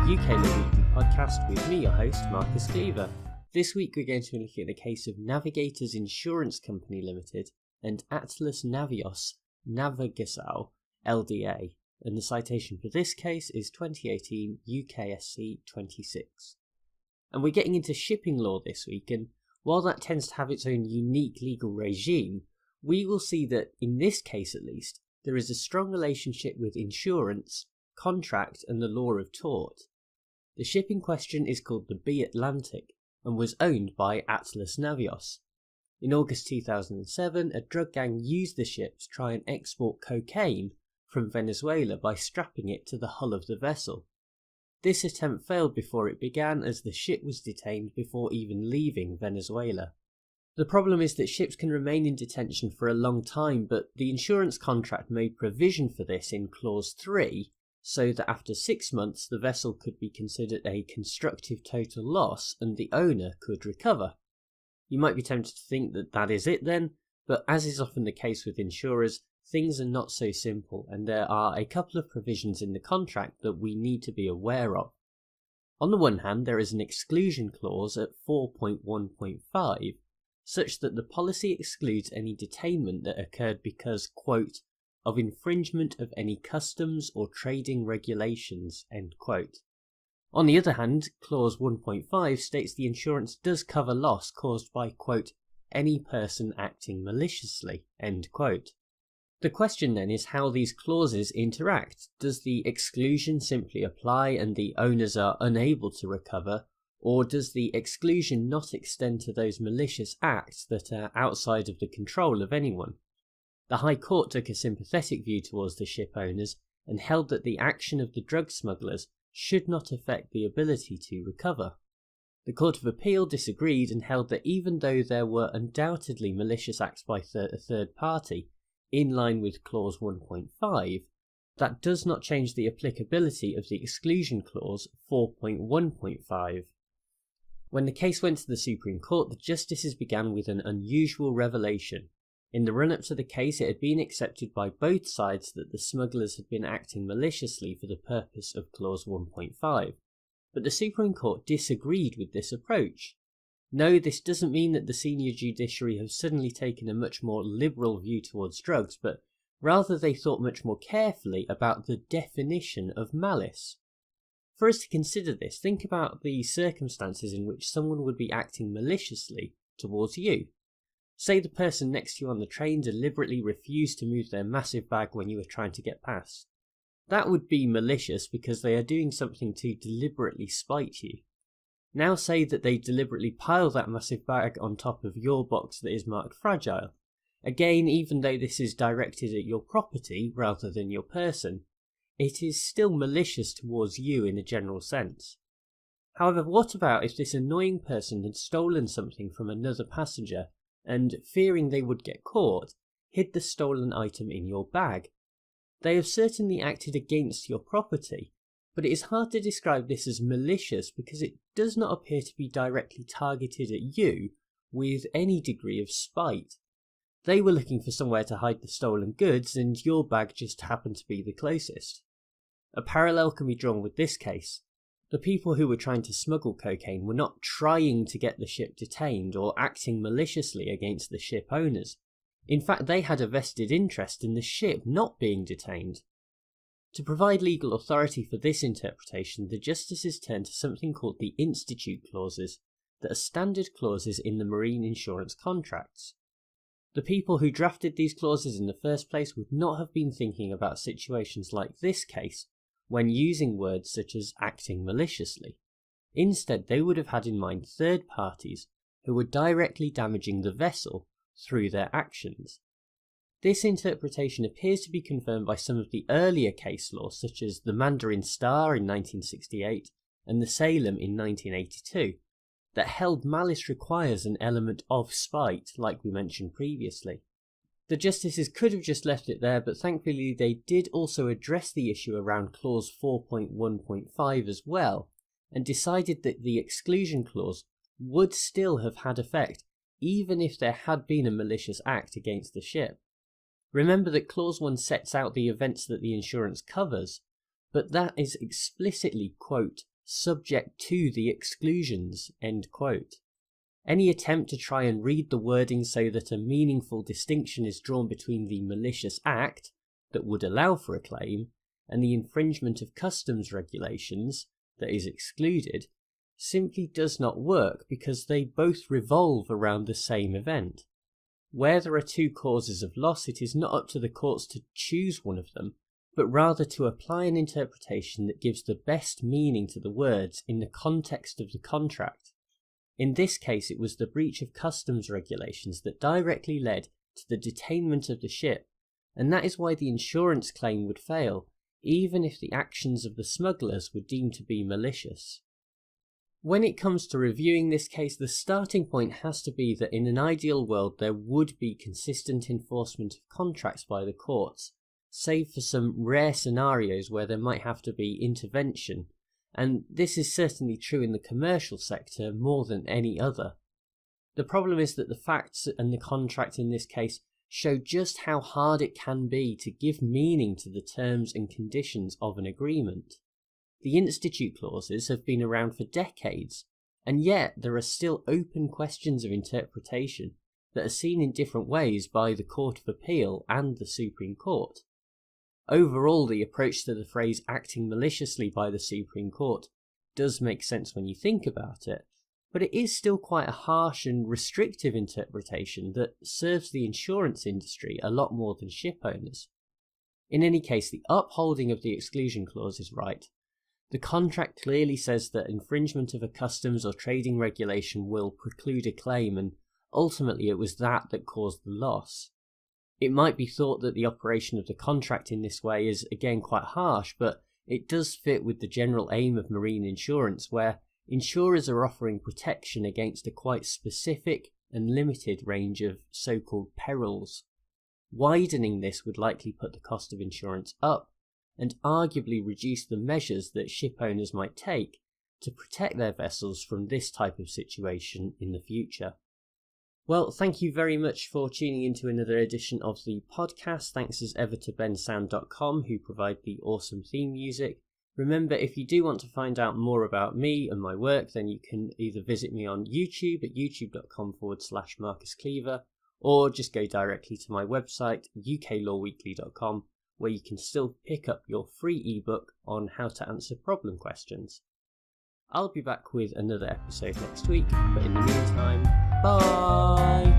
UK Weekly podcast with me, your host, Marcus Cleaver. This week we're going to look at the case of Navigators Insurance Company Limited and Atlasnavios-Navegacao, LDA, and the citation for this case is 2018 UKSC 26. And we're getting into shipping law this week, and while that tends to have its own unique legal regime, we will see that, in this case at least, there is a strong relationship with insurance, contract and the law of tort. The ship in question is called the B Atlantic and was owned by Atlasnavios. In August 2007, a drug gang used the ship to try and export cocaine from Venezuela by strapping it to the hull of the vessel. This attempt failed before it began, as the ship was detained before even leaving Venezuela. The problem is that ships can remain in detention for a long time, but the insurance contract made provision for this in Clause 3, so that after 6 months the vessel could be considered a constructive total loss and the owner could recover. You might be tempted to think that that is it then, but as is often the case with insurers, things are not so simple, and there are a couple of provisions in the contract that we need to be aware of. On the one hand, there is an exclusion clause at 4.1.5, such that the policy excludes any detainment that occurred because, quote, of infringement of any customs or trading regulations, end quote. On the other hand, clause 1.5 states the insurance does cover loss caused by, quote, any person acting maliciously, end quote. The question then is how these clauses interact. Does the exclusion simply apply and the owners are unable to recover, or does the exclusion not extend to those malicious acts that are outside of the control of anyone? The High Court took a sympathetic view towards the ship owners and held that the action of the drug smugglers should not affect the ability to recover. The Court of Appeal disagreed and held that even though there were undoubtedly malicious acts by a third party, in line with clause 1.5, that does not change the applicability of the exclusion clause 4.1.5. When the case went to the Supreme Court, the justices began with an unusual revelation. In the run-up to the case, it had been accepted by both sides that the smugglers had been acting maliciously for the purpose of clause 1.5, but the Supreme Court disagreed with this approach. No, this doesn't mean that the senior judiciary have suddenly taken a much more liberal view towards drugs, but rather they thought much more carefully about the definition of malice. For us to consider this, think about the circumstances in which someone would be acting maliciously towards you. Say the person next to you on the train deliberately refused to move their massive bag when you were trying to get past. That would be malicious because they are doing something to deliberately spite you. Now say that they deliberately pile that massive bag on top of your box that is marked fragile. Again, even though this is directed at your property rather than your person, it is still malicious towards you in a general sense. However, what about if this annoying person had stolen something from another passenger and, fearing they would get caught, hid the stolen item in your bag? They have certainly acted against your property, but it is hard to describe this as malicious because it does not appear to be directly targeted at you with any degree of spite. They were looking for somewhere to hide the stolen goods and your bag just happened to be the closest. A parallel can be drawn with this case. The people who were trying to smuggle cocaine were not trying to get the ship detained or acting maliciously against the ship owners. In fact, they had a vested interest in the ship not being detained. To provide legal authority for this interpretation, the justices turned to something called the Institute Clauses, that are standard clauses in the marine insurance contracts. The people who drafted these clauses in the first place would not have been thinking about situations like this case when using words such as acting maliciously. Instead, they would have had in mind third parties who were directly damaging the vessel through their actions. This interpretation appears to be confirmed by some of the earlier case law, such as the Mandarin Star in 1968 and the Salem in 1982, that held malice requires an element of spite, like we mentioned previously. The justices could have just left it there, but thankfully they did also address the issue around clause 4.1.5 as well, and decided that the exclusion clause would still have had effect, even if there had been a malicious act against the ship. Remember that clause 1 sets out the events that the insurance covers, but that is explicitly, quote, subject to the exclusions, end quote. Any attempt to try and read the wording so that a meaningful distinction is drawn between the malicious act that would allow for a claim and the infringement of customs regulations that is excluded simply does not work because they both revolve around the same event. Where there are two causes of loss, it is not up to the courts to choose one of them, but rather to apply an interpretation that gives the best meaning to the words in the context of the contract. In this case, it was the breach of customs regulations that directly led to the detainment of the ship, and that is why the insurance claim would fail, even if the actions of the smugglers were deemed to be malicious. When it comes to reviewing this case, the starting point has to be that in an ideal world there would be consistent enforcement of contracts by the courts, save for some rare scenarios where there might have to be intervention, and this is certainly true in the commercial sector more than any other. The problem is that the facts and the contract in this case show just how hard it can be to give meaning to the terms and conditions of an agreement. The institute clauses have been around for decades, and yet there are still open questions of interpretation that are seen in different ways by the Court of Appeal and the Supreme Court. Overall, the approach to the phrase acting maliciously by the Supreme Court does make sense when you think about it, but it is still quite a harsh and restrictive interpretation that serves the insurance industry a lot more than ship owners. In any case, the upholding of the exclusion clause is right. The contract clearly says that infringement of a customs or trading regulation will preclude a claim, and ultimately it was that caused the loss. It might be thought that the operation of the contract in this way is again quite harsh, but it does fit with the general aim of marine insurance, where insurers are offering protection against a quite specific and limited range of so-called perils. Widening this would likely put the cost of insurance up, and arguably reduce the measures that ship owners might take to protect their vessels from this type of situation in the future. Well, thank you very much for tuning into another edition of the podcast. Thanks as ever to bensound.com, who provide the awesome theme music. Remember, if you do want to find out more about me and my work, then you can either visit me on YouTube at youtube.com/Marcus Cleaver, or just go directly to my website, uklawweekly.com, where you can still pick up your free ebook on how to answer problem questions. I'll be back with another episode next week, but in the meantime, bye!